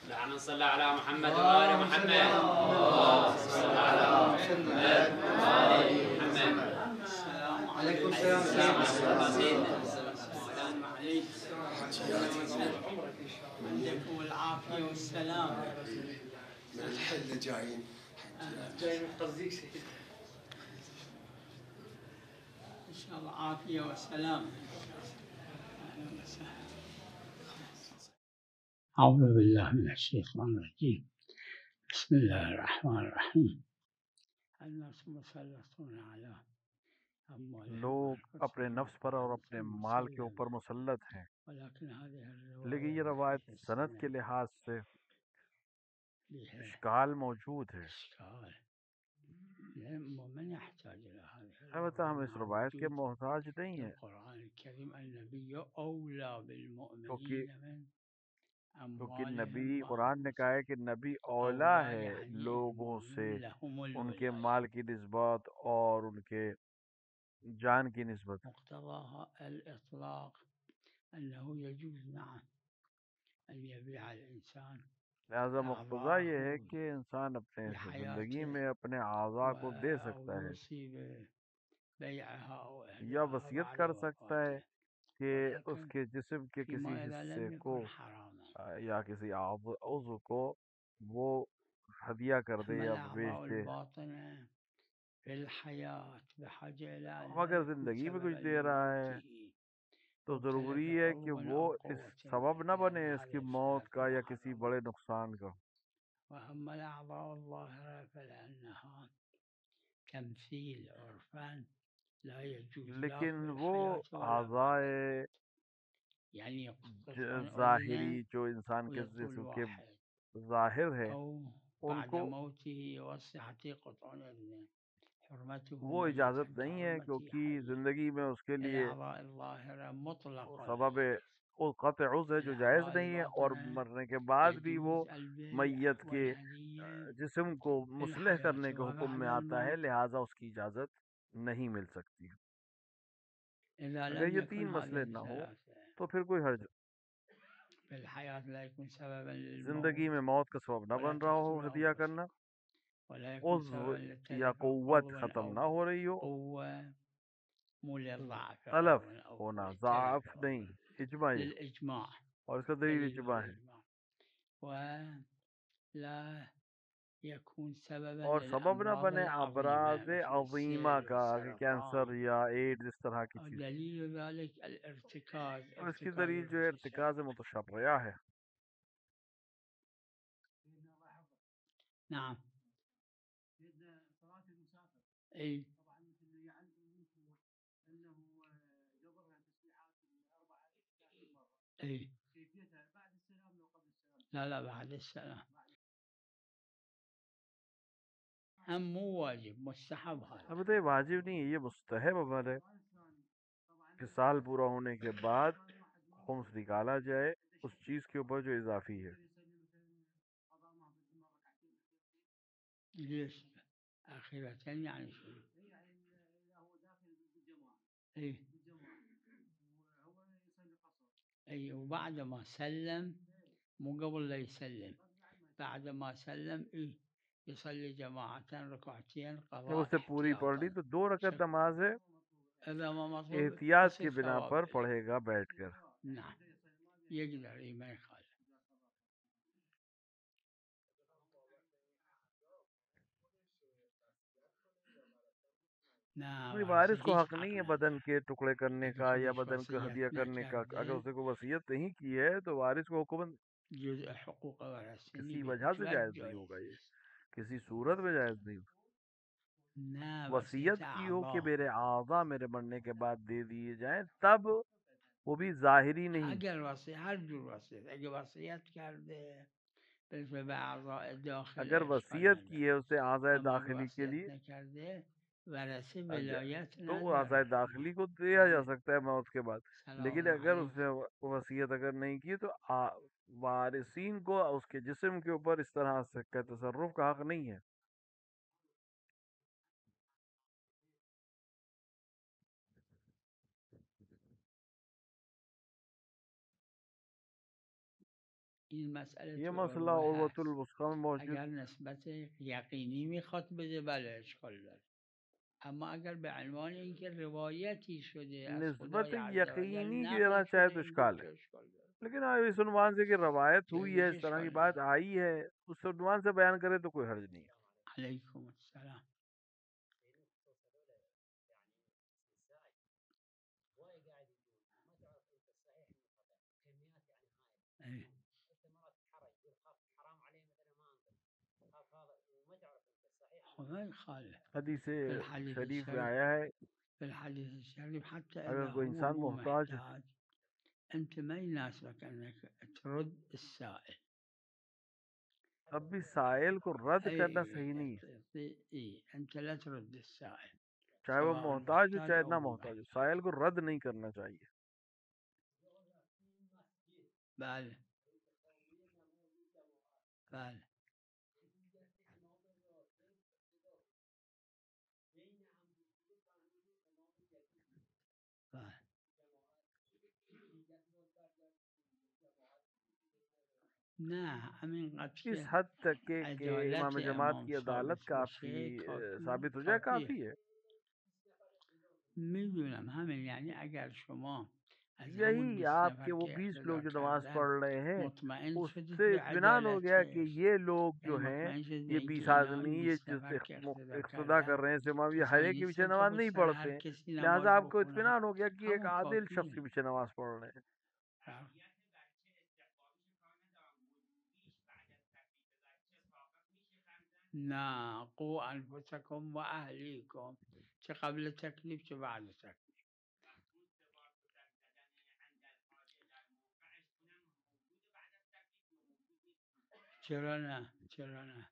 اللهم صل على محمد وآل محمد. اللهم صل على محمد وآل محمد. السلام عليكم. السلام عليكم. السلام عليكم. عندكم العافية والسلامة. من الحلة جايين. جاي من قصديك سيدي. إن شاء الله عافية وسلامة. أهلا وسهلا. أعوذ بالله من الشيطان الرجيم. بسم الله الرحمن الرحيم. الناس مسلطون على लोग अपने नफ्स पर और अपने माल के ऊपर मुसल्लत हैं, लेकिन ये रवायत सनद के लिहाज से इश्काल मौजूद है। अलबत्ता हम इस रवायत के मोहताज नहीं हैं, क्योंकि नबी कुरान ने कहा है कि नबी औला है लोगों से उनके माल की निस्बत और उनके जान की निस्बत। लिहाजा मुक़्तज़ा ये है कि इंसान अपने ज़िंदगी में अपने आज़ा को दे सकता है या वसीयत कर सकता है कि उसके जिस्म के किसी हिस्से को या किसी उज़्व को वो हदिया कर दे या बेच दे। अगर ज़िंदगी में कुछ दे रहा है तो ज़रूरी है कि वो इस सबब न बने इसकी मौत का या किसी बड़े नुकसान का। लेकिन वो आज़ाए ज़ाहिरी जो इंसान के जिस्म के ज़ाहिर है उनको वो इजाज़त नहीं है, क्योंकि ज़िंदगी में उसके लिए सबब क़त्अ उज़्व है जो जायज़ नहीं है, और मरने के बाद भी वो मैयत के जिस्म को मुस्लह करने के हुक्म में आता है, लिहाजा उसकी इजाज़त नहीं मिल सकती। अगर ये तीन मसले ना हो तो फिर कोई हर्ज, जिंदगी में मौत का सबब न बन रहा हो हदिया करना, उज़्व या कुव्वत ख़त्म ना हो रही हो, तलफ होना ज़ाफ नहीं, इजमा ये, और इसका दलील इजमा है। और सबब न बने अबराज़ अज़ीमा का, कैंसर या एड्स इस तरह की चीज़। और इसकी दलील जो है इर्तिकाज़ मुतशर्रिया है। نعم. اي اي لا بعد السلام हम मु वाजिब मुस्तहब है। अब तो ये वाजिब नहीं है, ये मुस्तहब अमल है कि साल पूरा होने के बाद खुम्स निकाला जाए उस चीज़ के ऊपर जो इजाफी है। ليش आखिरत يعني شنو؟ اي اي وبعد ما سلم مو قبل لا يسلم، بعد ما سلم اي يصلي جماعة ركعتين जब قضاء उससे पूरी पढ़ ली احتياطا तो 2 रकअत नमाज है إذا ما مطلوب एहतियात نصف की बिना ثواب पर الأجر. पढ़ेगा बैठकर। نعم يقدر ما يخالف. कोई نعم वारिस को هيك हक नहीं है عقنا बदन के टुकड़े करने إذا का या خدش बदन का وصية हदिया करने का। अगर نكرده उसने कोई वसीयत नहीं की है तो वारिस को हुक्म جزء حقوق ورثني किसी वजह से بالإجماع जायज़ नहीं جائز. होगा, ये किसी सूरत में जायज़ नहीं होगा। نعم वसीयत وصية की हो कि أعضاء मेरे आज़ा मेरे मरने के बाद दे दिए जाएं, तब वो भी ज़ाहिरी नहीं। أجل وصية هرجو الوصية أجل وصية كرده بالنسبة بأعضاء الداخل अगर إشكال वसीयत की نداره. है उसे आज़ाए أما أجل दाखिली के وصية लिए, نكرده ورثه अगर ولايت तो نداره. आज़ाए दाखिली को दिया जा सकता है मौत के बाद। लेकिन سلام अगर عليك. उसने वसीयत अगर नहीं की तो वारिसीन को उसके जिस्म के ऊपर इस तरह से का तसर्रुफ का हक नहीं है। این مسئله ये تو मसला عروه هست. उर्वतुल वुस्का में मौजूद اگر نسبت یقینی میخواد بده بله اشکال داره، اما اگر به عنوان اینکه روایتی شده از निस्बत خدای عز و جل यकीनी की نقل देना चाहे شده तो این इश्काल گفت है, اشکال داره. लेकिन इस उन्वान से कि रवायत हुई है, جایزش इस तरह की اشکال बात نداره. आई है, उस उन्वान से बयान करे तो कोई हर्ज नहीं है. علیکم السلام. أي. خب ما يخالف हदीस في الحديث शरीफ में الشريف आया है, في الحديث الشريف حتى अगर إذا कोई इंसान هو मोहताज है, محتاج أنت ما يناسبك أنك ترد السائل. तब भी साइल को रद्द करना सही नहीं है, إي أنت لا ترد السائل चाहे वो سواء मोहताज हो محتاج चाहे أو ना هو मोहताज हो, साइल को रद्द नहीं करना चाहिए. بله بله بله. نه همینقدر इस که हद तक के عدالت इमाम जमात امام की अदालत ثابت काफी باشه کافی साबित हो जाए کافیه. काफी है. میدونم همین، یعنی اگر شما از همون यही 20 आपके نفر वो که 20 اقتدا लोग जो नमाज کردن पढ़ रहे हैं, مطمئن شدید उससे به इत्मीनान हो गया कि عدالتش، ये लोग जो یعنی हैं, مطمئن شدید به ये اینکه 20 اینا आदमी این ये 20 जो نفر که اقتدا इख्तदा कर کردن रहे हैं इस इमाम, ये हर کسایی एक के पीछे نیستن که नमाज با नहीं سر هر पढ़ते हैं, کسی लिहाजा نماز आपको بخونن. इत्मीनान हो गया कि एक همون आदिल शख्स کافیه. के पीछे नमाज पढ़ रहे हैं. نه قو انفسکم و اهلیکم، چه قبل تکلیف چه بعد تکلیف. چرا نه چرا نه،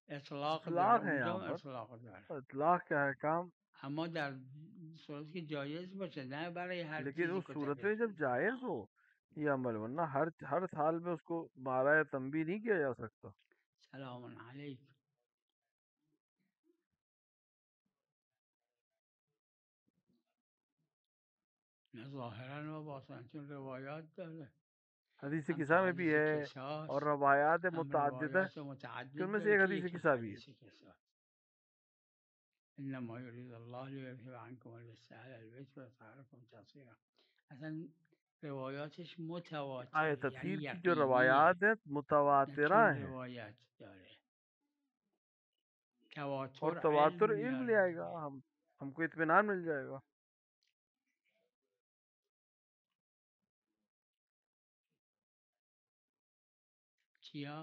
اطلاق داره इतलाक है اونجا यहाँ هم पर, اطلاق داره، इतलाक का है काम. اما در صورتی که جایز باشه، نه برای هر लेकिन چیزی उस که सूरत تکلیف में जब بده. जायज़ हो ये अमल, वरना हर साल में उसको मारा या तंबी नहीं किया जा सकता. سلام علیک. نه ظاهرا و باطن، چون روایات داره، हदीस هم किसा تو में भी حدیث है کساس और रवायात هم मुतअद्दिद है روایات कि متعدد उनमें से داره एक که हदीस یکیش किसा भी है. حدیث کساس. انما یرید الله لیذهب عنکم الرجس اهل البیت ویطهرکم تطهیرا. اصلا روایاتش आय متواتره یعنی तफसीर की जो یقینیه، रवायात हैं मुतवातिरा لكن हैं, روایت داره. और تواتر علم तवातुर इल्म ले میاره आएगा, دیگه. हमको इत्मीनान मिल जाएगा. چیا؟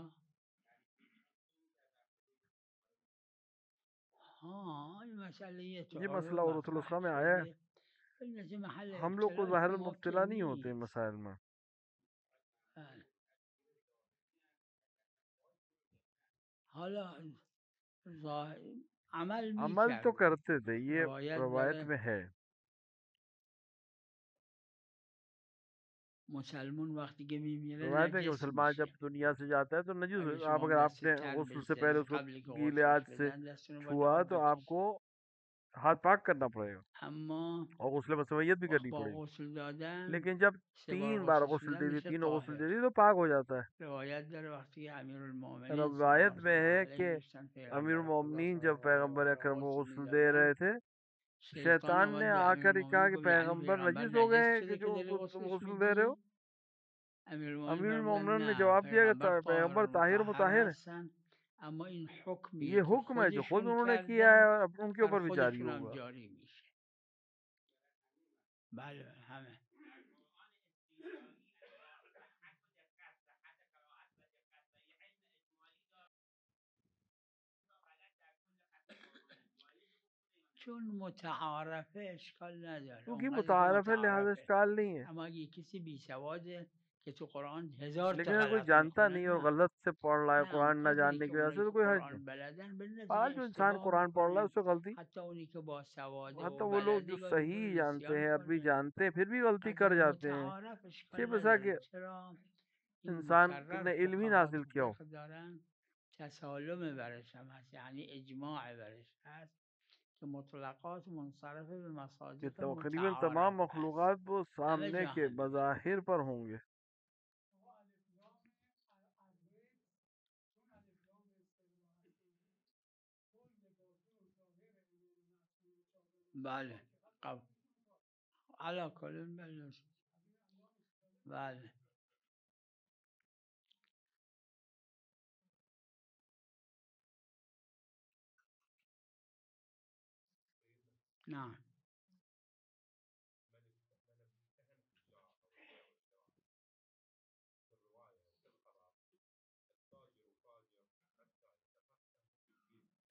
हाँ ये مسئله ये تعارض मसला उर्वतुल مطرح वुस्का में आया है. شده، البته محل हम लोग को اختلاف ज़ाहिर ما که मुब्तला नहीं होते इन نیست. मसाइल में. بله. حالا عمل अमल तो میکردن، करते थे, ये روایت रवायत داره में है. مسلمون وقتی که میمیره रवायत है कि نجس मुसलमान जब میشه. दुनिया से जाता है तो नजूस, اگه आप شما अगर دست आपने تر गुस्ल से पहले بذارید उसको قبلی که गीले غسلش हाथ से بدن دستتون رو باید छुआ तो بکشید. आपको हाथ पाक करना पड़ेगा اما और गुस्ल मसवैयत भी करनी با पड़ेगी. غسل دادن लेकिन जब 3 بار 3 बार غسل गुस्ल شدن दे दी, میشه 3 गुस्ल طاهر. दे दी तो पाक हो जाता है. روایت داره وقتی که امیرالمؤمنین صلی रवायत الله में है علیه कि داشتن अमीर پیغمبر خدا मोमिनीन صلی जब الله पैगंबर علیه अकरम को غسل गुस्ल दे میدادن، रहे थे, شیطان शैतान اول ने به आकर ही कहा امیرالمؤمنین कि گفت یعنی पैगंबर پیغمبر नजीस हो نجس गए कि شده که जो داری उनको तुम غسلش गुस्ल दे रहे हो. میدی؟ امیرالمؤمنین अमीर فرمودن मोमिनीन ने نه، जवाब दिया कि پیغمبر طاهر पैगंबर و ताहिर مطهر मुताहिर है. هستن، اما این حکمیه ये که हुक्म है जो खुद خودشون उन्होंने किया है کردن और अब उनके بر ऊपर भी जारी خودشون هم होगा. جاری میشه. بله همه. چون متعارفه اشکال نداره، क्योंकि اونقدر که मुतारफ है लिहाजा متعارفه. इश्काल नहीं है. اما اگه کسی بی سواده که تو قرآن 1000 تا लेकिन अगर कोई غلط जानता میخونه، नहीं और نه गलत से पढ़ रहा है نه कुरान न اونقدری जानने که की वजह اونایی से तो که कोई हर्ज नहीं. قرآن بلدن به आज نتیجه जो इंसान اشتباه कुरान पढ़ रहा है میکنه. उससे गलती, حتی اونی که با سواده و मतलब वो लोग जो بلده گاهی सही اوقات जानते نسیان हैं, अरबी کنه. जानते हैं, फिर भी गलती اگر कर जाते हैं. متعارف छह اشکال बसा نداره. के چرا؟ این इंसान مکرر ने इल्म ही فقها हासिल किया हो. فقه دارن، تسالم برش هم هست، یعنی اجماع برش هست که مطلقات منصرف به कि مصادیق तकरीबन متعارف तमाम هست. मखलूक़ात वो همه सामने جا के همینه. बज़ाहिर पर होंगे. بله قبل على كل بلش بله نعم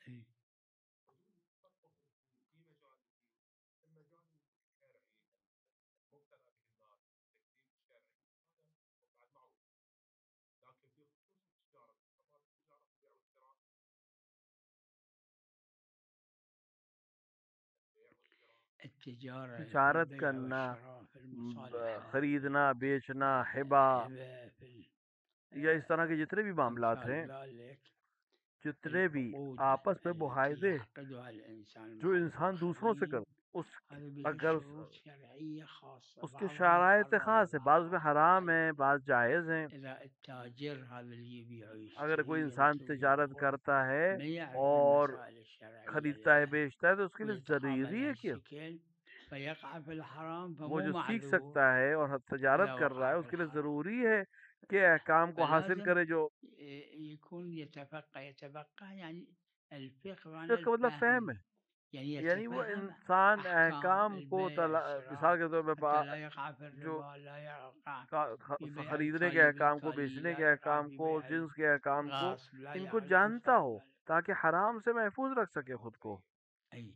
إيه. التجارة तिजारत البيع करना, والشراء في المصالح खरीदना बेचना, हिबा الهبة في या इस तरह के जितने भी मामलात أمثال हैं, ذلك जितने भी العقود आपस में التي मुआहदे يعقدها الإنسان जो مع इंसान दूसरों से الآخرين कर उस هذا بها अगर شروط شرعية خاصة उसके بعضها शराइत محرم ख़ास है, बाज़ में وبعضها हराम है, बाज़ जायज़ हैं. إذا التاجر هذا اللي يبيع अगर कोई ويشتري इंसान ينتج तिजारत ويأخذ करता है ما يعرف और المسائل الشرعية खरीदता है لها बेचता है तो उसके लिए ويتقابل ज़रूरी है कि هالشكل فيقع في الحرام वो فمو जो सीख معذور सकता है और तिजारत إذا कर रहा وقع है في उसके लिए الحرام ज़रूरी है कि अहकाम को हासिल فلازم करे जो يكون يتفقه يعني الفقه معنى इसका मतलब फ़हम الفهم है. يعني यानी वो يتفهم इंसान أحكام अहकाम को البيع मिसाल الشراء के तौर حتى पे لا يقع في जो الربا لا يقع في بيع खरीदने के الكالي अहकाम को, بالكالي बेचने لا के يقع अहकाम في को, بيع जिन्स के अहकाम को, الغاصب لا इनको يعرف जानता أمثال हो ذلك ताकि हराम से महफूज रख सके खुद को. أي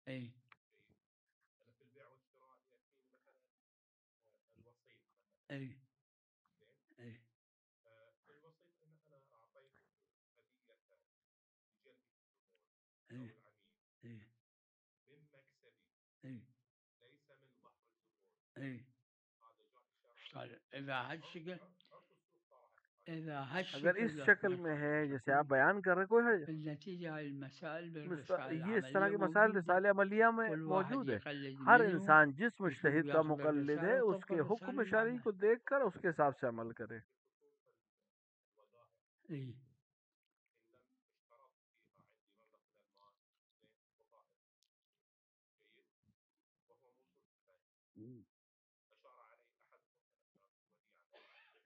أي أي أي أي أي أي أي قال إذا هالشكل إذا अगर هالشكل इस शक्ल में है जैसे आप बयान कर रहे, कोई हर्ज بالنتيجة هاي المسائل بالرسالة ये इस तरह العملية के मसाइल موجودة रिसाले अमलिया में كل واحد मौजूद है. يقلد हर منه इंसान जिस يشوف मुजतहिद का ياخذ मुकल्लिद है الرسالة وطبق उसके الرسالة हुक्म اللي शरई بعدها को देख कर उसके हिसाब से अमल करे. اي مم.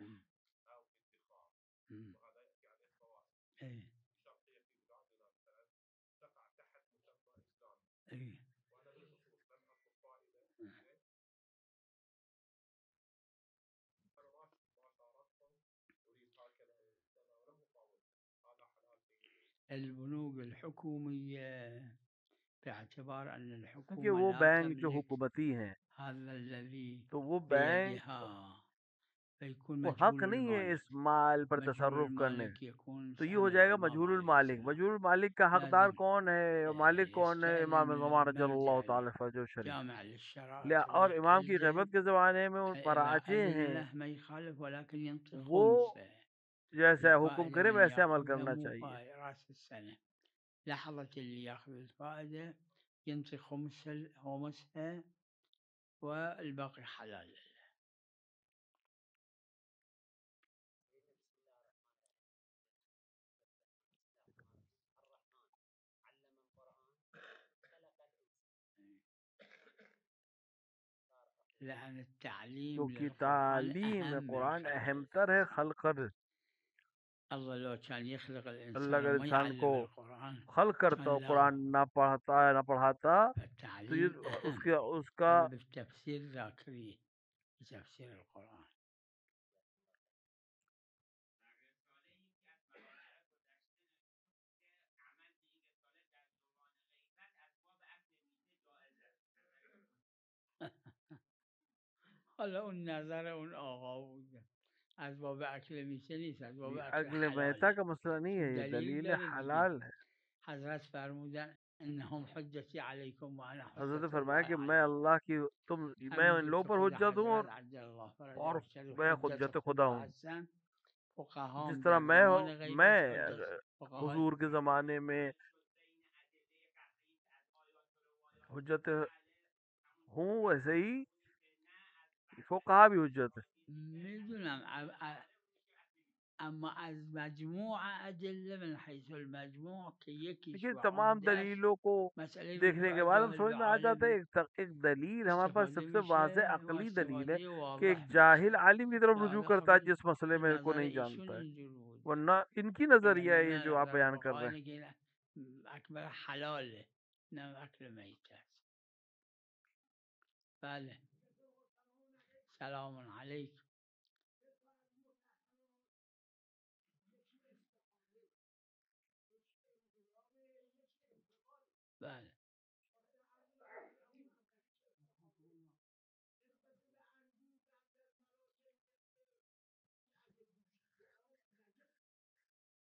مم. مم. اي اي البنوك الحكومية باعتبار أن क्योंकि الحكومة वो لا बैंक जो تملك हुकूमती हैं هذا الذي तो वो बैंक بيدها فيكون को हक مجهول नहीं है المالك. इस माल पर مجهول तसर्रुफ करने. المالك يكون तो ये हो سامع जाएगा الإمام मजहूरुल عليه मालिक. السلام. मजहूरुल मालिक का हकदार لازم कौन है और मालिक कौन है? يستأذن इमाम من ज़मान रज़ियल्लाहु المرجع ताला फजल शरीफ. الجامع للشرائط और इमाम की ويأذن ग़ैबत के ज़माने में उन إذا मराजे أذن हैं, له ما يخالف ولكن ينطي वो خمسه जैसा हुक्म الفائدة करे من वैसे अमल ياخذها करना مو चाहिए. رأس السنة لحظة اللي ياخذ الفائدة ينطي خمسها والباقي حلال. لأن التعليم क्योंकि للقرآن तालीम أهم में من कुरान خلق अहम तर है खलकर. الله لو كان يخلق अल्लाह الإنسان अगर وما इंसान को يعلم القرآن खल करता كان और لغو. कुरान ना पढ़ता ना पढ़ाता तो ये فالتعليم أهم. उसका هذا بالتفسير ذاكري بتفسير القرآن. حالا اون نظر اون آقا بوده از باب اکل میشه نیست، از باب اکل अगले मेहता حلاله. का मसला नहीं چون है, ये دلیل दलील داره دیگه. हलाल है. حضرت فرمودن انهم حجتی علیکم و انا हजरत ने حجت फरमाया الله कि मैं علیکم. अल्लाह की मैं इन همینجور लोगों که पर خود हुज्जत हूँ حضرت عجل الله فرجه और الشریف मैं حجت हुज्जत خدا खुदा हूँ. هستن. فقها जिस هم तरह در زمان मैं غیبت حجت فقهای हुजूर के ज़माने में हुज्जत हूँ वैसे ही फुक़हा भी हुज्जत है. میدونم اما از مجموع ادله من حیث المجموع که یکیش लेकिन و तमाम عمدهش दलीलों को مسئله देखने رجوع के बाद हम جاهل समझ به में आ जाता है عالم एक दलील हमारे पास استفاده सबसे वाज़ेह میشه و अकली दलील है استفاده कि एक واضح जाहिल میشه. आलिम की तरफ रुजू لاحظه करता है خب जिस मसले में को نظر नहीं ایشون जानता है, اینجور بود. वरना इनकी اگر नजरिया है ये نه जो आप نظر बयान कर रहे हैं. فقها اینه که اکبر حلاله نه اکل میت است. بله. سلام علیکم. بله.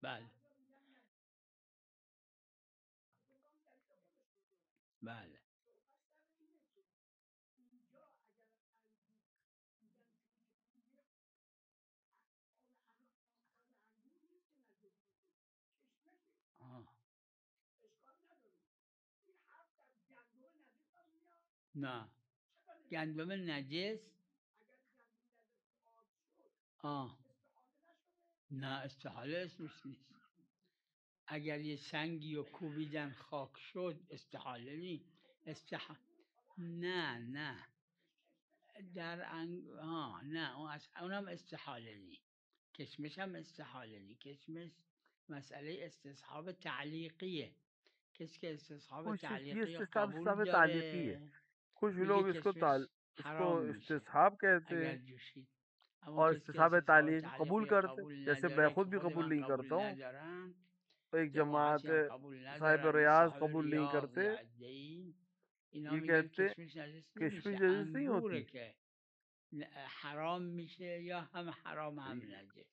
بله. بله. آه. نه گندم نجس نه استحاله اسمش نیست. اگر یه سنگی و کوبیدن خاک شد استحاله نیست. نه نه اونم استحاله نی. کشمش هم استحاله نی. کشمش مسئله استصحاب تعلیقیه. کسی که استصحاب कुछ ये تعلیقی इसतिसाब قبول तालीकी है, داره कुछ میگه लोग کشمش इसको حرام میشه इसतिसाब कहते اگر हैं جوشید. اما और کسی که इसतिसाब استصحاب तालीक कबूल تعلیقی करते, قبول जैसे मैं نداره که खुद भी خود कबूल من नहीं करता قبول हूँ, ندارم तो एक जमात جماعتی هم قبول साहिब ندارن مثل रियाज صاحب कबूल नहीं ریاض करते. یا ادهی اینا ये میگن कहते کشمش نجس किशमिश نمیشه. नजिस नहीं انگوره होती. که حرام میشه یا هم حرام هم نجس.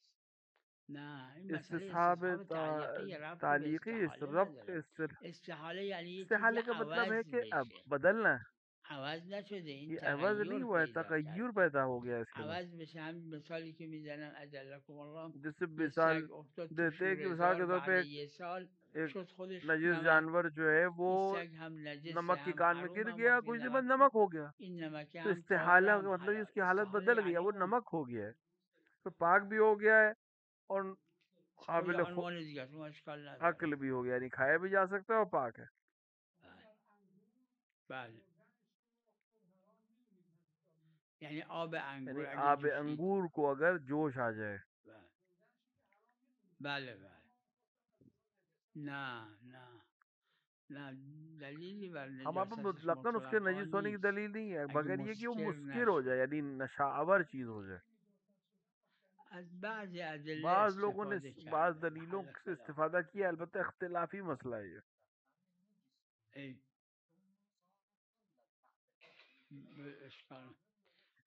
نه این مسئله इसतिसाब استصحاب تعلیقی ربطی به तालीकी इस استحاله रब نداره. استحاله یعنی یه چیزی इस्तिहाले का मतलब है عوض कि अब بشه. बदलना है. عوض نشده این ये अवज नहीं تغییر हुआ है, پیدا तगय्युर کرده. पैदा हो गया इसके अंदर. عوض بشه. همین مثالی که میزنن اجلکم الله जिससे یه मिसाल سگ افتاد تو देते हैं कि मिसाल شورهزار के तौर بعد पे یه سال एक شد خودش नजिस نمک. जानवर जो है वो این سگ هم نجسه नमक की هم कान में गिर حروم هم गया, وقتی कुछ दिन बाद نمک नमक شد हो गया. این نمک तो هم طاهر इस्तिहाला هم का मतलब حلال. उसकी हालत استحاله बदल गया, یعنی वो اون नमक हो गया है, तो पाक भी हो गया है और خب یه काबिल عنوان دیگه است، اون اشکال نداره. अक्ल भी हो गया, यानी खाया भी जा सकता है और पाक है. بله. یعنی آب انگور यानी اگه आब جوشید. अंगूर को अगर जोश आ जाए, بله. نه دلیلی بر हम आप نجاستش मुतलकन उसके مطلقا नजीस होने की نیست दलील नहीं है, اگه मगर ये कि वो مسکر मुस्किर हो जाए, نشه. यानी नशावर चीज हो जाए. از بعضی ادله बाज लोगों ने استفاده बाज کرده दलीलों محل से خلاف. इस्तेफादा किया, अलबत्ता इख्तिलाफी मसला है ये. ای اشکال.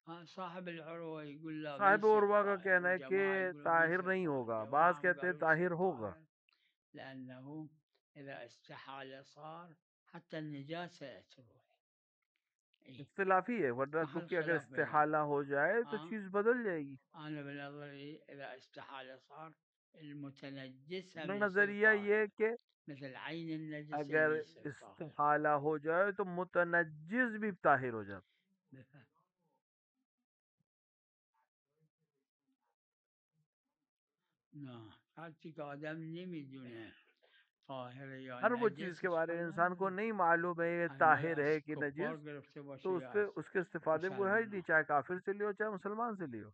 صاحب العروة يقول لا साहिब ليس उर्वा का طاهر कहना है कि وجماعة يقولون ताहिर ليس नहीं طاهر. होगा, बाज جماعة कहते हैं قالوا ताहिर ليس होगा. طاهر لأنه إذا استحال صار حتى النجاسة تروح. इख्तिलाफी है, वरना محل क्योंकि अगर خلاف بينهم. इस्तिहाला हो जाए तो चीज बदल जाएगी. أنا بنظري إذا استحال صار المتنجس هم अपना يصير नजरिया ये है طاهر कि مثل عين النجسة अगर يصير طاهر. इस्तिहाला हो जाए तो मुतनज्जिस भी ताहिर हो जाता. نه هرچی که آدم نمیدونه طاهر یا हर वो चीज نجس के बारे में اشکال इंसान को نداره. नहीं मालूम है ये اگه ताहिर از है कि کفار नजिस, گرفته باشه तो یا از उसके इस्तिफादे को है नहीं, مسلمان. चाहे काफिर से लियो चाहे मुसलमान से लियो.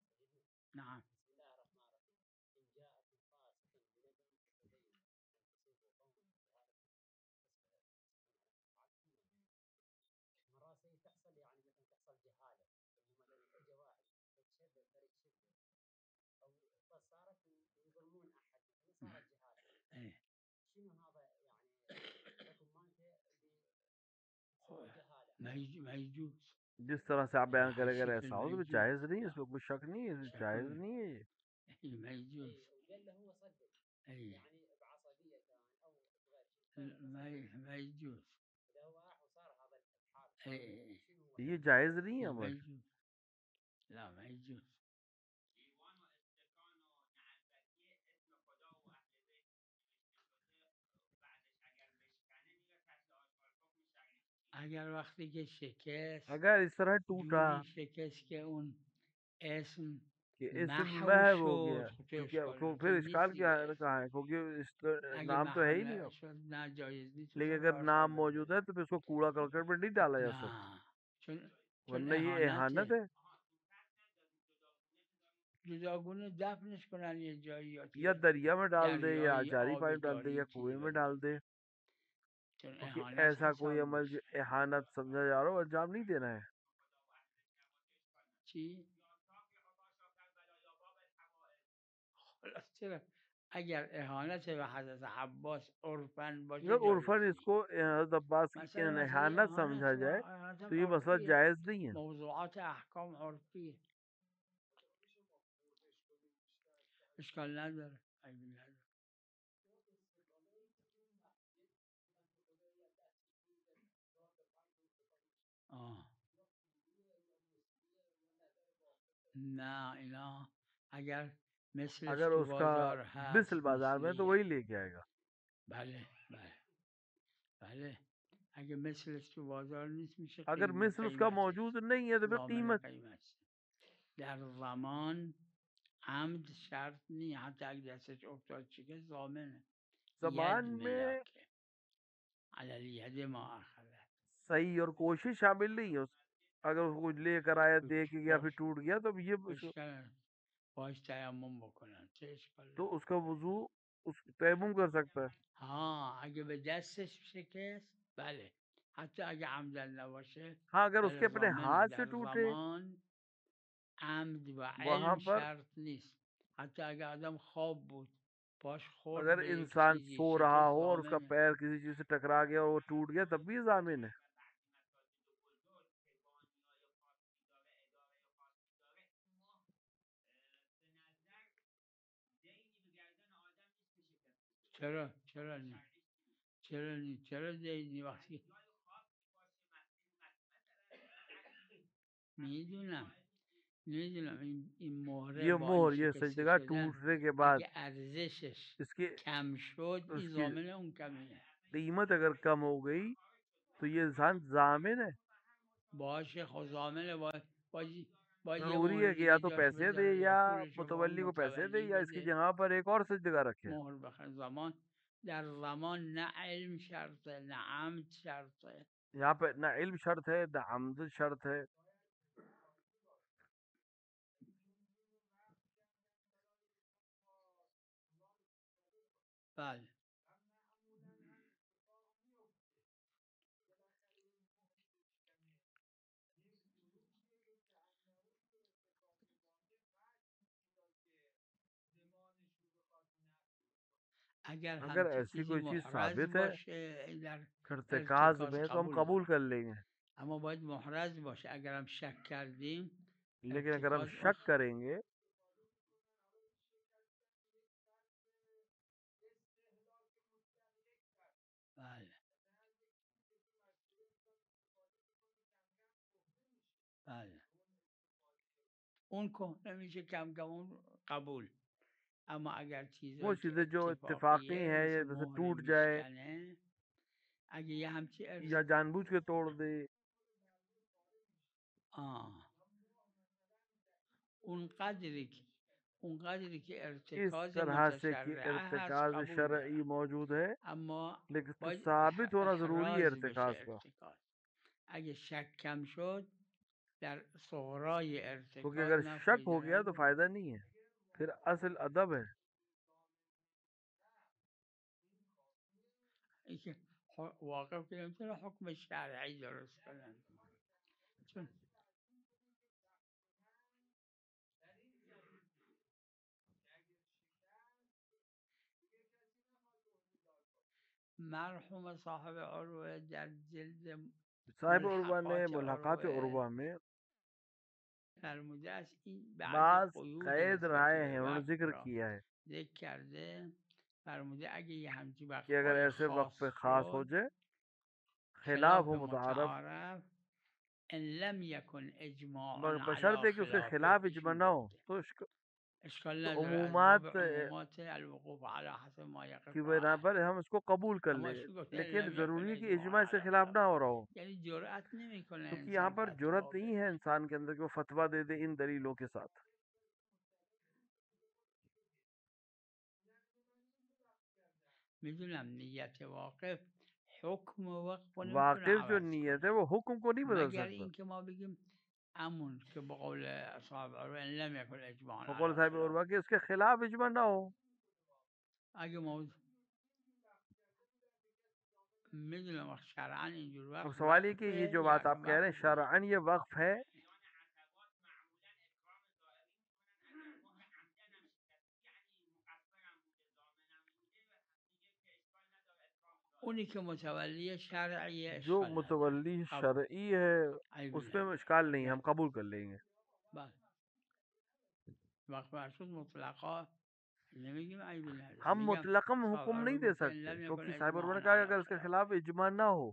نعم. إيه. ما يجوز जिस तरह से आप على बयान करें अगर حيث ऐसा हो तो الميجوز. जायज नहीं है, इसमें कोई शक नहीं है, شكل जायज नहीं है ये. ما يجوز. أي ما يجوز. أي ये जायज नहीं है. ما अमल يجوز. لا ما يجوز. اگر وقتی که شکست अगर इस तरह टूटा جوری شکست که اون اسم कि इसम محو महव हो गया, شد خود क्योंकि اشکال तो نداره. फिर इश्काल نیست क्या دیگه. कहाँ है, क्योंकि इस اگه नाम तो है ही नहीं محل अब. شد نه جایز نیست लेकिन بذار अगर باش नाम حل मौजूद بشه. है तो फिर उसको कूड़ा करकट में नहीं डाला जा सकता, نه چون वरना ये एहानत اهانته. है. جداگونه دفنش کنن یه جایی یا या توی दरिया में डाल दे, या دریایی जारी آبی पाइप डाल दे, या تاریکی कुएं में بذاره. डाल दे, چون क्योंकि اهانت ऐसा कोई حساب अमल जो میشه. एहानत समझा जा रहा हो अंजाम नहीं देना है. چی؟ خلاص چرا اگر اهانت به حضرت عباس عرفن باشه अगर جایز उर्फन نیست. इसको हज़रत अब्बास की مثلا مسئله एहानत اهانت समझा जाए اهانت तो هم ये मसला عرفیه. जायज़ नहीं है. موضوعات احکام عرفیه. اشکال نداره. عیبی نداره. آه. نه اینا اگر مثلش अगर تو उसका بازار बिस्ल هست बाजार में तो مثلیه. वही लेके आएगा. بله بله بله. اگه مثلش تو بازار نیست میشه अगर मिसल उसका قیمتش मौजूद नहीं है तो फिर ضامن कीमत. قیمت. در زمان عمد شرط نی، حتی اگه دستش افتاد چیکه ضامنه. जबान ید में ملاکه علی ید ما اخذه. सही और कोशिश शामिल नहीं है अगर उसको कुछ लेकर आया दे के या باش फिर टूट गया तो ये اشکال باش تیمم بکنن چه اشکال तो داره. उसका वजू उस तयमुम कर सकता है. ها اگه به دستش شکست بله، حتی اگه عمدن نباشه हाँ, अगर در उसके अपने ضامنه. हाथ से در टूटे زمان عمد و वहां علم पर, شرط نیست. حتی اگه آدم خواب بود پاش خورد अगर به یک इंसान چیزی सो रहा شکست हो और उसका ضامنه. पैर किसी चीज से टकरा गया और वो टूट गया तब भी जामिन है. چرا نه؟ چرا دیدی وقتی میدونم این مهره ये با این मोहर, ये شکسته सजदगा شدن टूटने के बाद اگه ارزشش इसकी کم شد این उसकी ضامن اون کمیه. कीमत अगर कम हो गई तो ये इंसान जामिन है. باشه خب ضامنه. باید یه जरूरी مهره है कि या دیگه तो جاش पैसे दे بذاره या یا پولشو به اون मुतवल्ली को पैसे दे متولی या इसकी بده. जगह पर एक और सजदगा रखे. مهر بخیر. در زمان نه علم شرطه نه عمد شرطه. यहाँ पे ना इल्म शर्त है ना आमद शर्त है. بله. اگر अगर همچی ऐसी چیزی कोई चीज محرز साबित है باشه در इर्तिकाज ارتکاز में तो हम قبول कबूल داریم. कर लेंगे. اما باید محرز باشه. اگر हम شک کردیم लेकिन अगर हम ارتکاز اون शक करेंगे بله بله اون کهنه میشه کم کم اون قبول. اما اگر वो چیزایی که चीजें जो इत्तेफाकी اتفاقیه हैं مثل या जैसे مهر टूट जाए میشکنه اگه یه همچی या जानबूझ के तोड़ दे, آه اونقدری که इस ارتکاز तरह से कि متشرعه هست इर्तिकाज قبول शरई دارن. मौजूद है, اما लेकिन तो باید साबित होना जरूरी है احراز بشه इर्तिकाज का. ارتکاز. اگه شک کم شد در صغرای क्योंकि ارتکاز अगर نه शक فایده हो गया तो نداره. फायदा नहीं है, फिर असल अदब है. این که واقف که نمیتونه حکم شرعی درست کنن. چون مرحوم صاحب عروه در جلد साहिब उर्वा ने ملحقات मुलाकात عروه उर्वा में فرموده است این بعضی बाज قیود कैद نسبت राय به हैं, उन्होंने وقت जिक्र را किया है ذکر کرده. فرموده اگه یه همچین कि अगर وقفای ऐसे वक्त पे خاص खास हो شد जाए, खिलाफ خلاف हो मुतारफ, متعارف ان لم يكن اجماع على बशर्ते कि उसके خلافه खिलाफ इजमा ایشون ना हो, گفته तो اشکال तो نداره. از باب उमूमात عمومات الوقوف على حسب ما की يقف बिना عهد. पर हम इसको कबूल कर اما ले, ایشون گفته ان लेकिन لم يكن जरूरी है कि اجماع इजमा से على खिलाफ خلاف. ना हो रहा हो, یعنی جرأت نمیکنه क्योंकि यहाँ انسان पर فتوا जरूरत नहीं بده. है इंसान के अंदर कि वो फतवा दे दे इन दलीलों के साथ. میدونم نیت واقف حکم وقف رو نمیتونه वाकिफ जो عوض नीयत کنه है वो हुक्म को नहीं बदल مگر सकता। اینکه ما بگیم امون که به قول اصحاب عروه ان لم یکن اجماعا बकौल علی साहिब خلاف उर्वा के उसके खिलाफ इजमा ना हो। اگه ما میدونم شرعا اینجور अब وقت सवाल ये कि ये وقفه जो یا बात आप اصلا कह रहे وقف हैं शरअन ये वक्फ है, اونی که متولی شرعی जो اشکال نداره मुतवल्ली قبول शरई है عیبی उसमें نداره इश्काल नहीं है, हम اگر कबूल कर लेंगे। بله وقت مرسول مطلقا نمیگیم عیبی نداره हम میگم मुतलकम صاحب हुक्म नहीं عروه दे گفته ان सकते لم یکن क्योंकि साहिब उर्वा اجماعا ने कहा علی अगर उसके خلاف खिलाफ इजमा ना हो।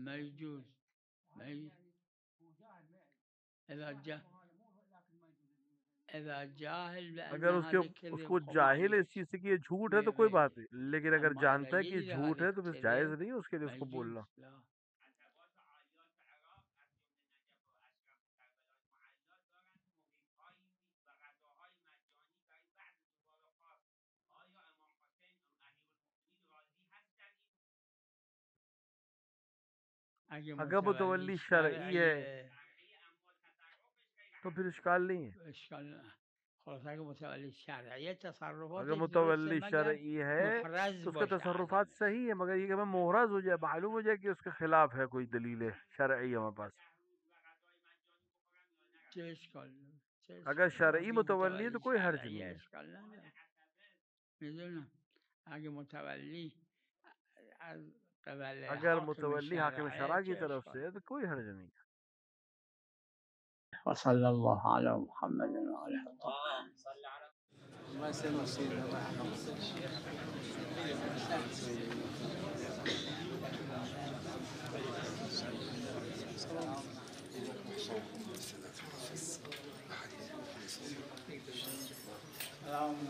ما يجوز ما ي- إذا جاهل بأن अगर उसके هذا كذب उसको जाहिल ومعنيه इस चीज से कि ये झूठ है तो कोई غير बात नहीं, लेकिन अगर أما إذا जानता है कि ये يجد झूठ هذا है तो फिर जायज الكذب नहीं है उसके लिए ما उसको يجوز बोलना। لا اگه अगर متولی मुतवल्ली शरई है شرعیه तो फिर इश्काल नहीं है। اشکال نه خلاص اگه متولی شرعیه تصرفاتش अगर درسته मुतवल्ली مگر शरई है محرز तो उसका باشه तसर्रुफात عدمش सही है, मगर ये कि हमें मोहरज हो जाए, मालूम हो जाए कि उसके खिलाफ है कोई दलील शरई हमारे पास। چه اشکال داره چه अगर اشکال शरई وقتی मुतवल्ली है तो متولی कोई हर्ज شرعیه नहीं है। اشکال نداره میدونم اگه متولی از قبل अगर حاکم मुतवल्ली हाकिम شرعه शरा की چه तरफ اشکال से है तो कोई हर्ज नहीं है। وصلى الله على محمد وعلى آله الطاهرين ما يسمى سيدنا الله يرحمه.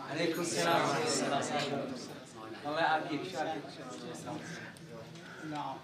عليكم السلام ورحمة الله. الله يعافيك. نعم